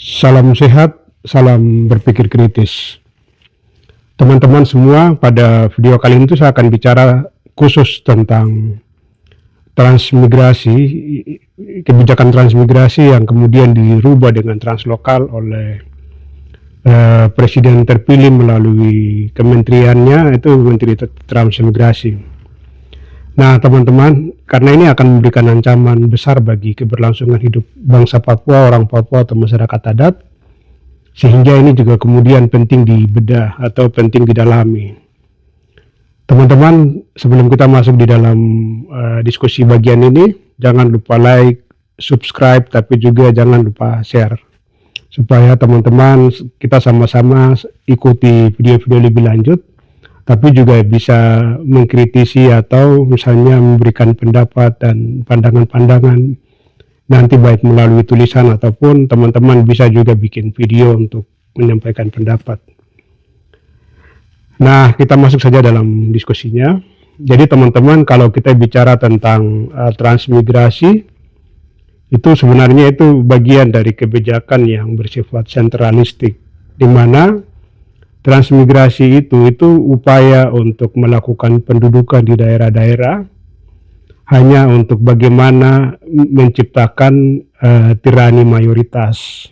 Salam sehat, salam berpikir kritis. Teman-teman semua, pada video kali ini saya akan bicara khusus tentang transmigrasi, kebijakan transmigrasi yang kemudian dirubah dengan translokal oleh Presiden terpilih melalui kementeriannya, itu Menteri Transmigrasi. Nah teman-teman, karena ini akan memberikan ancaman besar bagi keberlangsungan hidup bangsa Papua, orang Papua atau masyarakat adat, sehingga ini juga kemudian penting dibedah atau penting didalami. Teman-teman, sebelum kita masuk di dalam diskusi bagian ini, jangan lupa like, subscribe, tapi juga jangan lupa share, supaya teman-teman kita sama-sama ikuti video-video lebih lanjut, tapi juga bisa mengkritisi atau misalnya memberikan pendapat dan pandangan-pandangan nanti baik melalui tulisan ataupun teman-teman bisa juga bikin video untuk menyampaikan pendapat. Nah, kita masuk saja dalam diskusinya. Jadi teman-teman, kalau kita bicara tentang transmigrasi, itu sebenarnya itu bagian dari kebijakan yang bersifat sentralistik, di mana transmigrasi itu upaya untuk melakukan pendudukan di daerah-daerah hanya untuk bagaimana menciptakan tirani mayoritas.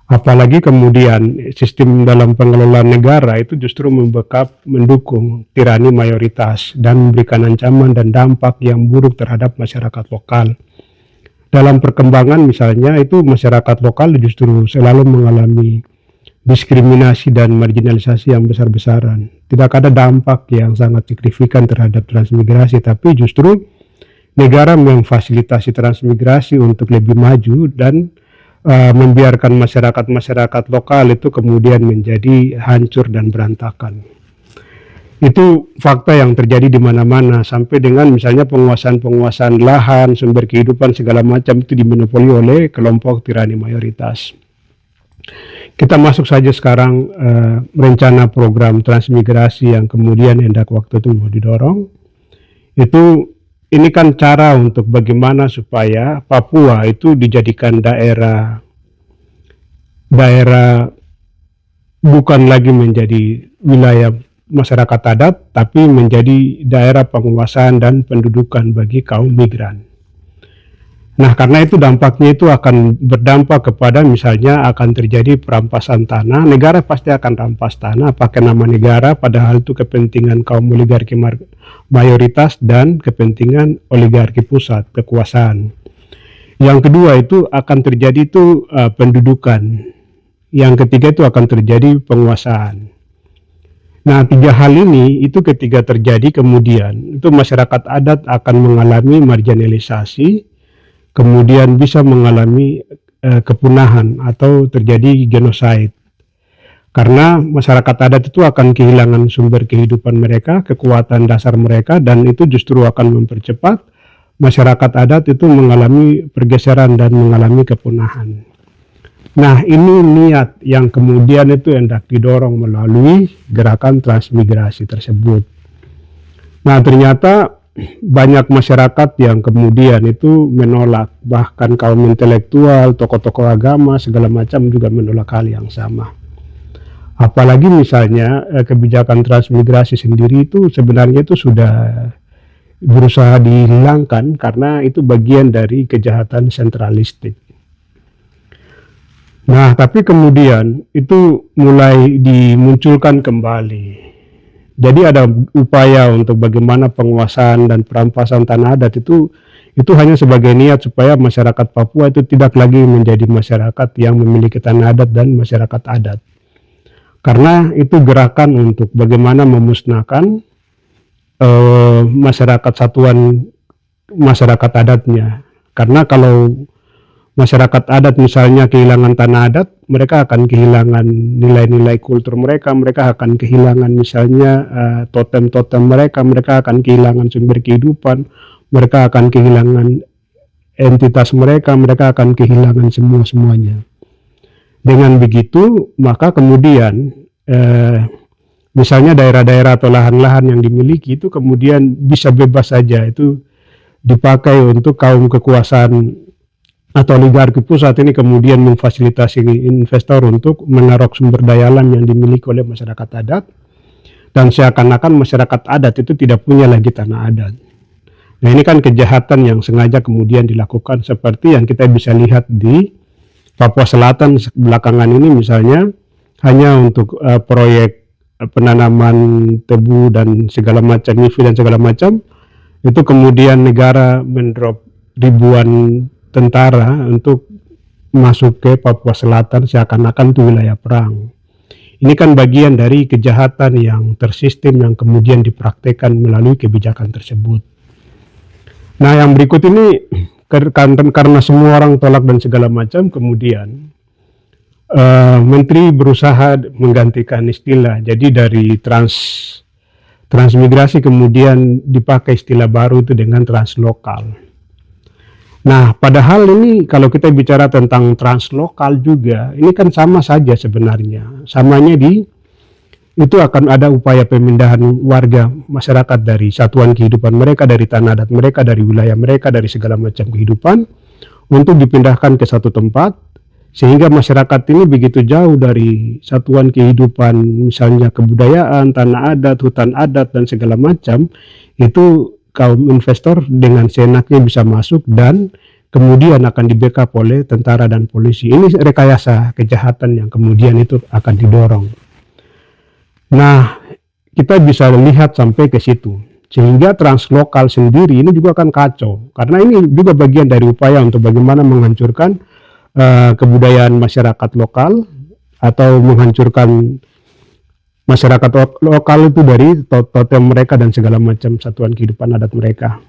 Apalagi kemudian sistem dalam pengelolaan negara itu justru mendukung tirani mayoritas dan memberikan ancaman dan dampak yang buruk terhadap masyarakat lokal. Dalam perkembangan misalnya itu masyarakat lokal justru selalu mengalami diskriminasi dan marginalisasi yang besar-besaran. Tidak ada dampak yang sangat signifikan terhadap transmigrasi, tapi justru negara memfasilitasi transmigrasi untuk lebih maju dan membiarkan masyarakat-masyarakat lokal itu kemudian menjadi hancur dan berantakan. Itu fakta yang terjadi di mana-mana, sampai dengan misalnya penguasaan lahan, sumber kehidupan segala macam itu dimonopoli oleh kelompok tirani mayoritas. Kita masuk saja sekarang rencana program transmigrasi yang kemudian hendak waktu itu mau didorong. Ini kan cara untuk bagaimana supaya Papua itu dijadikan daerah bukan lagi menjadi wilayah masyarakat adat, tapi menjadi daerah penguasaan dan pendudukan bagi kaum migran. Nah, karena itu dampaknya itu akan berdampak kepada misalnya akan terjadi perampasan tanah. Negara pasti akan rampas tanah pakai nama negara, padahal itu kepentingan kaum oligarki mayoritas dan kepentingan oligarki pusat, kekuasaan. Yang kedua itu akan terjadi itu pendudukan. Yang ketiga itu akan terjadi penguasaan. Nah, tiga hal ini itu ketika terjadi kemudian itu masyarakat adat akan mengalami marginalisasi, kemudian bisa mengalami kepunahan atau terjadi genosida. Karena masyarakat adat itu akan kehilangan sumber kehidupan mereka, kekuatan dasar mereka, dan itu justru akan mempercepat masyarakat adat itu mengalami pergeseran dan mengalami kepunahan. Nah, ini niat yang kemudian itu hendak didorong melalui gerakan transmigrasi tersebut. Nah, ternyata banyak masyarakat yang kemudian itu menolak, bahkan kaum intelektual, tokoh-tokoh agama, segala macam juga menolak hal yang sama. Apalagi misalnya kebijakan transmigrasi sendiri itu sebenarnya itu sudah berusaha dihilangkan karena itu bagian dari kejahatan sentralistik. Nah, tapi kemudian itu mulai dimunculkan kembali. Jadi ada upaya untuk bagaimana penguasaan dan perampasan tanah adat itu hanya sebagai niat supaya masyarakat Papua itu tidak lagi menjadi masyarakat yang memiliki tanah adat dan masyarakat adat. Karena itu gerakan untuk bagaimana memusnahkan masyarakat satuan masyarakat adatnya. Karena kalau masyarakat adat misalnya kehilangan tanah adat, mereka akan kehilangan nilai-nilai kultur mereka, mereka akan kehilangan misalnya totem-totem mereka akan kehilangan sumber kehidupan, mereka akan kehilangan entitas mereka akan kehilangan semuanya. Dengan begitu, maka kemudian misalnya daerah-daerah atau lahan-lahan yang dimiliki itu kemudian bisa bebas saja itu dipakai untuk kaum kekuasaan atau oligarki pusat ini kemudian memfasilitasi investor untuk menaruh sumber daya alam yang dimiliki oleh masyarakat adat, dan seakan-akan masyarakat adat itu tidak punya lagi tanah adat. Nah, ini kan kejahatan yang sengaja kemudian dilakukan seperti yang kita bisa lihat di Papua Selatan belakangan ini misalnya, hanya untuk proyek penanaman tebu dan segala macam, nyivi dan segala macam, itu kemudian negara mendrop ribuan tentara untuk masuk ke Papua Selatan seakan-akan itu wilayah perang. Ini kan bagian dari kejahatan yang tersistem yang kemudian dipraktekkan melalui kebijakan tersebut. Nah, yang berikut ini karena semua orang tolak dan segala macam, kemudian Menteri berusaha menggantikan istilah. Jadi dari transmigrasi kemudian dipakai istilah baru itu dengan translokal. Nah, padahal ini kalau kita bicara tentang translokal juga, ini kan sama saja sebenarnya. Samanya itu akan ada upaya pemindahan warga masyarakat dari satuan kehidupan mereka, dari tanah adat mereka, dari wilayah mereka, dari segala macam kehidupan, untuk dipindahkan ke satu tempat, sehingga masyarakat ini begitu jauh dari satuan kehidupan, misalnya kebudayaan, tanah adat, hutan adat, dan segala macam, itu kaum investor dengan seenaknya bisa masuk dan kemudian akan di-backup oleh tentara dan polisi. Ini rekayasa kejahatan yang kemudian itu akan didorong. Nah, kita bisa lihat sampai ke situ. Sehingga translokal sendiri ini juga akan kacau. Karena ini juga bagian dari upaya untuk bagaimana menghancurkan kebudayaan masyarakat lokal, atau menghancurkan masyarakat lokal itu dari totem mereka dan segala macam satuan kehidupan adat mereka.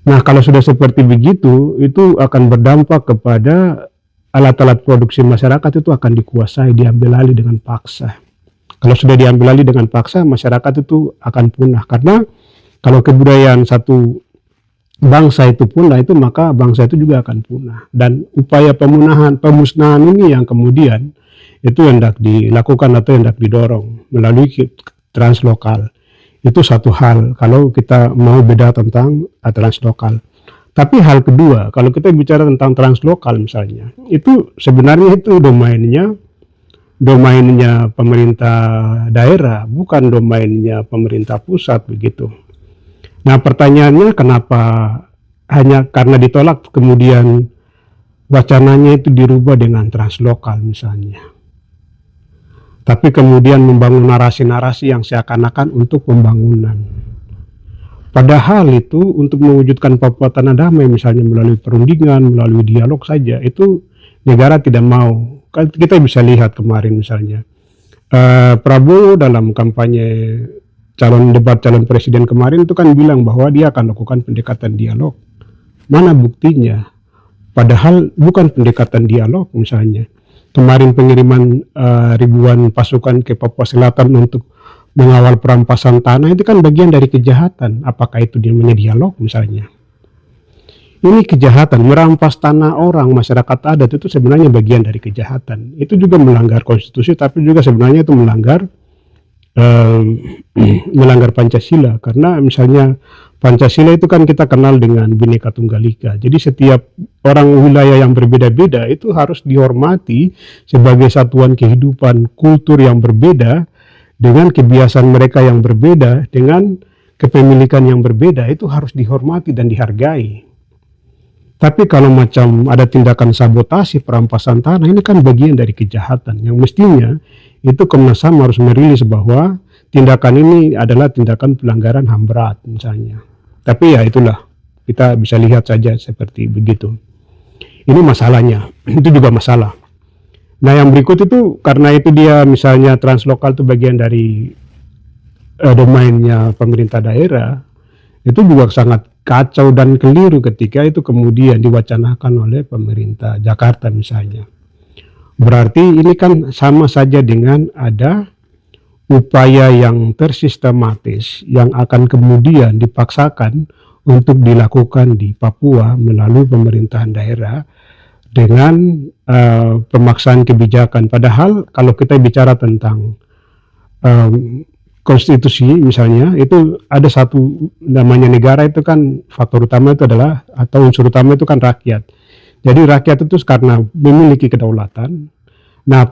Nah, kalau sudah seperti begitu, itu akan berdampak kepada alat-alat produksi masyarakat itu akan dikuasai, diambil alih dengan paksa. Kalau sudah diambil alih dengan paksa, masyarakat itu akan punah. Karena kalau kebudayaan satu bangsa itu punah, itu maka bangsa itu juga akan punah. Dan upaya pemusnahan ini yang kemudian itu hendak dilakukan atau hendak didorong melalui translokal. Itu satu hal kalau kita mau beda tentang translokal. Tapi hal kedua, kalau kita bicara tentang translokal misalnya, itu sebenarnya itu domainnya pemerintah daerah, bukan domainnya pemerintah pusat begitu. Nah, pertanyaannya kenapa hanya karena ditolak kemudian wacananya itu dirubah dengan translokal misalnya. Tapi kemudian membangun narasi-narasi yang seakan-akan untuk pembangunan. Padahal itu untuk mewujudkan Papua Tanah Damai misalnya melalui perundingan, melalui dialog saja, itu negara tidak mau. Kita bisa lihat kemarin misalnya Prabowo dalam kampanye debat calon presiden kemarin itu kan bilang bahwa dia akan lakukan pendekatan dialog. Mana buktinya? Padahal bukan pendekatan dialog misalnya. Kemarin pengiriman ribuan pasukan ke Papua Selatan untuk mengawal perampasan tanah itu kan bagian dari kejahatan. Apakah itu namanya dialog misalnya? Ini kejahatan, merampas tanah orang, masyarakat adat itu sebenarnya bagian dari kejahatan. Itu juga melanggar konstitusi, tapi juga sebenarnya itu melanggar Pancasila. Karena misalnya Pancasila itu kan kita kenal dengan Bhinneka Tunggal Ika. Jadi setiap orang wilayah yang berbeda-beda itu harus dihormati sebagai satuan kehidupan kultur yang berbeda, dengan kebiasaan mereka yang berbeda, dengan kepemilikan yang berbeda, itu harus dihormati dan dihargai. Tapi kalau macam ada tindakan sabotasi, perampasan tanah, ini kan bagian dari kejahatan yang mestinya itu Komnas HAM harus merilis bahwa tindakan ini adalah tindakan pelanggaran HAM berat misalnya. Tapi ya itulah, kita bisa lihat saja seperti begitu. Ini masalahnya, itu juga masalah. Nah, yang berikut itu karena itu dia misalnya translokal itu bagian dari domainnya pemerintah daerah, itu juga sangat kacau dan keliru ketika itu kemudian diwacanakan oleh pemerintah Jakarta misalnya. Berarti ini kan sama saja dengan ada upaya yang tersistematis yang akan kemudian dipaksakan untuk dilakukan di Papua melalui pemerintahan daerah dengan pemaksaan kebijakan. Padahal kalau kita bicara tentang konstitusi misalnya, itu ada satu namanya negara, itu kan faktor utama itu adalah, atau unsur utama itu kan rakyat. Jadi rakyat itu karena memiliki kedaulatan. Nah,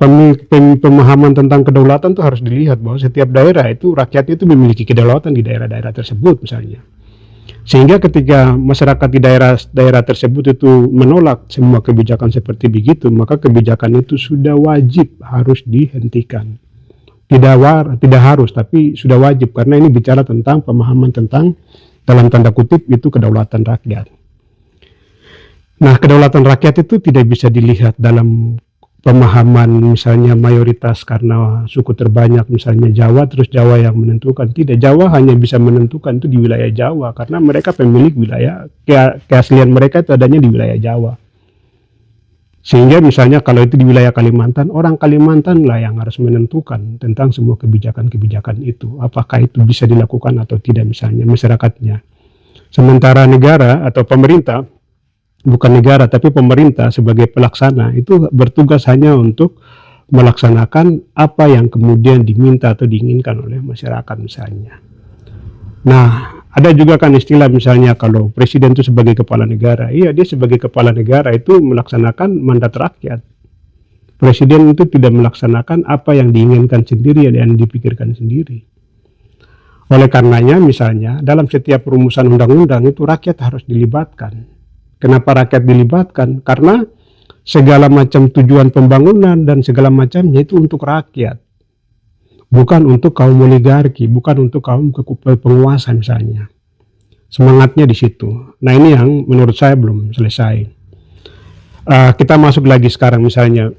pemahaman tentang kedaulatan itu harus dilihat bahwa setiap daerah itu rakyat itu memiliki kedaulatan di daerah-daerah tersebut misalnya. Sehingga ketika masyarakat di daerah tersebut itu menolak semua kebijakan seperti begitu, maka kebijakan itu sudah wajib harus dihentikan. Tidak harus, tapi sudah wajib, karena ini bicara tentang pemahaman tentang, dalam tanda kutip, itu kedaulatan rakyat. Nah, kedaulatan rakyat itu tidak bisa dilihat dalam pemahaman misalnya mayoritas karena suku terbanyak misalnya Jawa, terus Jawa yang menentukan. Tidak, Jawa hanya bisa menentukan itu di wilayah Jawa karena mereka pemilik wilayah, keaslian mereka itu adanya di wilayah Jawa. Sehingga misalnya kalau itu di wilayah Kalimantan, orang Kalimantan lah yang harus menentukan tentang semua kebijakan-kebijakan itu, apakah itu bisa dilakukan atau tidak misalnya masyarakatnya. Sementara negara atau pemerintah, bukan negara tapi pemerintah sebagai pelaksana itu bertugas hanya untuk melaksanakan apa yang kemudian diminta atau diinginkan oleh masyarakat misalnya. Nah, ada juga kan istilah misalnya kalau presiden itu sebagai kepala negara, iya dia sebagai kepala negara itu melaksanakan mandat rakyat. Presiden itu tidak melaksanakan apa yang diinginkan sendiri dan dipikirkan sendiri. Oleh karenanya misalnya dalam setiap perumusan undang-undang itu rakyat harus dilibatkan. Kenapa rakyat dilibatkan? Karena segala macam tujuan pembangunan dan segala macamnya itu untuk rakyat. Bukan untuk kaum oligarki, bukan untuk kaum penguasa misalnya. Semangatnya di situ. Nah, ini yang menurut saya belum selesai. Kita masuk lagi sekarang misalnya,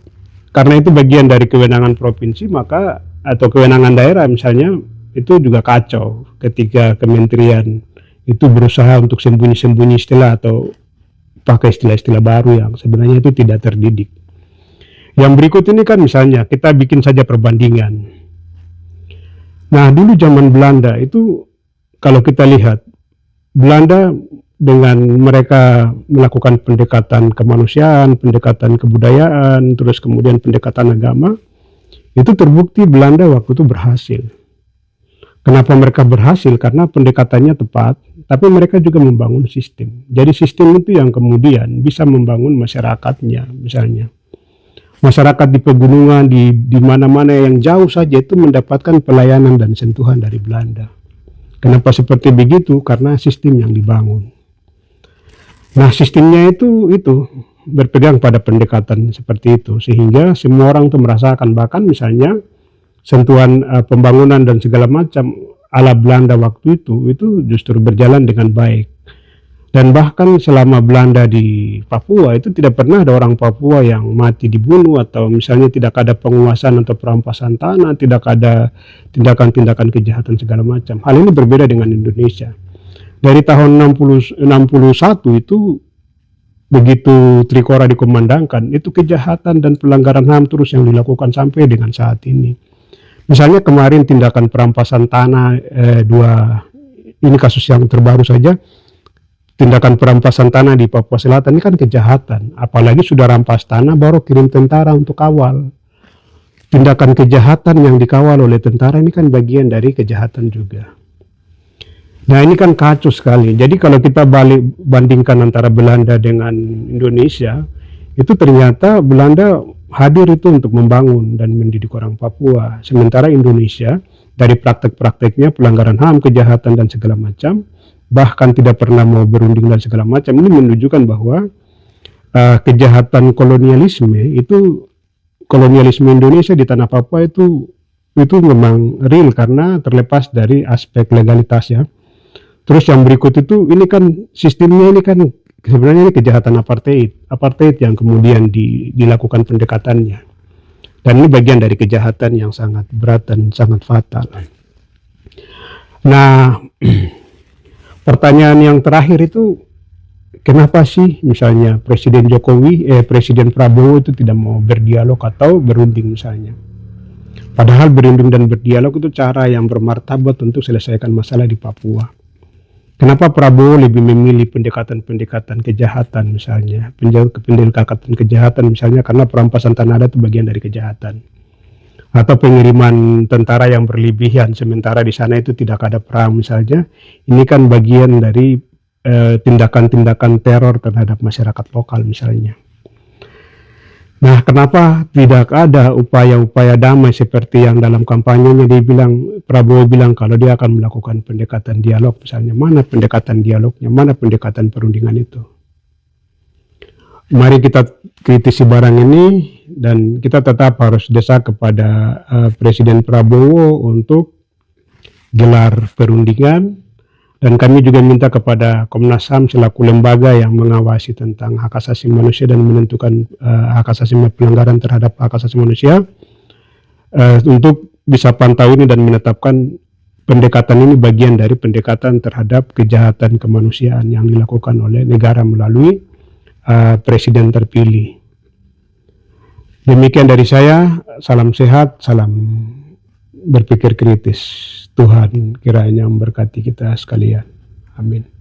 karena itu bagian dari kewenangan provinsi, maka atau kewenangan daerah misalnya, itu juga kacau ketika kementerian itu berusaha untuk sembunyi-sembunyi istilah atau pakai istilah-istilah baru yang sebenarnya itu tidak terdidik. Yang berikut ini kan misalnya kita bikin saja perbandingan. Nah, dulu zaman Belanda itu kalau kita lihat, Belanda dengan mereka melakukan pendekatan kemanusiaan, pendekatan kebudayaan, terus kemudian pendekatan agama, itu terbukti Belanda waktu itu berhasil. Kenapa mereka berhasil? Karena pendekatannya tepat, tapi mereka juga membangun sistem. Jadi sistem itu yang kemudian bisa membangun masyarakatnya misalnya. Masyarakat di pegunungan, di mana-mana yang jauh saja itu mendapatkan pelayanan dan sentuhan dari Belanda. Kenapa seperti begitu? Karena sistem yang dibangun. Nah, sistemnya itu berpegang pada pendekatan seperti itu, sehingga semua orang itu merasakan, bahkan misalnya sentuhan pembangunan dan segala macam ala Belanda waktu itu justru berjalan dengan baik. Dan bahkan selama Belanda di Papua itu tidak pernah ada orang Papua yang mati dibunuh, atau misalnya tidak ada penguasaan atau perampasan tanah, tidak ada tindakan-tindakan kejahatan segala macam. Hal ini berbeda dengan Indonesia. Dari tahun 61 itu begitu Trikora dikumandangkan, itu kejahatan dan pelanggaran HAM terus yang dilakukan sampai dengan saat ini. Misalnya kemarin tindakan perampasan tanah, ini kasus yang terbaru saja, tindakan perampasan tanah di Papua Selatan ini kan kejahatan. Apalagi sudah rampas tanah baru kirim tentara untuk kawal. Tindakan kejahatan yang dikawal oleh tentara ini kan bagian dari kejahatan juga. Nah, ini kan kacau sekali. Jadi kalau kita bandingkan antara Belanda dengan Indonesia, itu ternyata Belanda hadir itu untuk membangun dan mendidik orang Papua. Sementara Indonesia dari praktek-prakteknya pelanggaran HAM, kejahatan dan segala macam, bahkan tidak pernah mau berunding dan segala macam, ini menunjukkan bahwa kejahatan kolonialisme Indonesia di tanah Papua itu memang real karena terlepas dari aspek legalitas ya. Terus yang berikut itu, ini kan sistemnya ini kan sebenarnya ini kejahatan apartheid yang kemudian dilakukan pendekatannya. Dan ini bagian dari kejahatan yang sangat berat dan sangat fatal. Nah, pertanyaan yang terakhir itu, kenapa sih misalnya Presiden Prabowo itu tidak mau berdialog atau berunding misalnya? Padahal berunding dan berdialog itu cara yang bermartabat untuk selesaikan masalah di Papua. Kenapa Prabowo lebih memilih pendekatan-pendekatan kejahatan misalnya, pendekatan kejahatan misalnya karena perampasan tanah adat itu bagian dari kejahatan, atau pengiriman tentara yang berlebihan sementara di sana itu tidak ada perang misalnya, ini kan bagian dari tindakan-tindakan teror terhadap masyarakat lokal misalnya. Nah, kenapa tidak ada upaya-upaya damai seperti yang dalam kampanyenya dia bilang, Prabowo bilang kalau dia akan melakukan pendekatan dialog misalnya. Mana pendekatan dialognya, mana pendekatan perundingan itu? Mari kita kritisi barang ini dan kita tetap harus desak kepada Presiden Prabowo untuk gelar perundingan. Dan kami juga minta kepada Komnas HAM selaku lembaga yang mengawasi tentang hak asasi manusia dan menentukan hak asasi pelanggaran terhadap hak asasi manusia untuk bisa pantau ini dan menetapkan pendekatan ini bagian dari pendekatan terhadap kejahatan kemanusiaan yang dilakukan oleh negara melalui presiden terpilih. Demikian dari saya, salam sehat, salam berpikir kritis. Tuhan kiranya memberkati kita sekalian. Amin.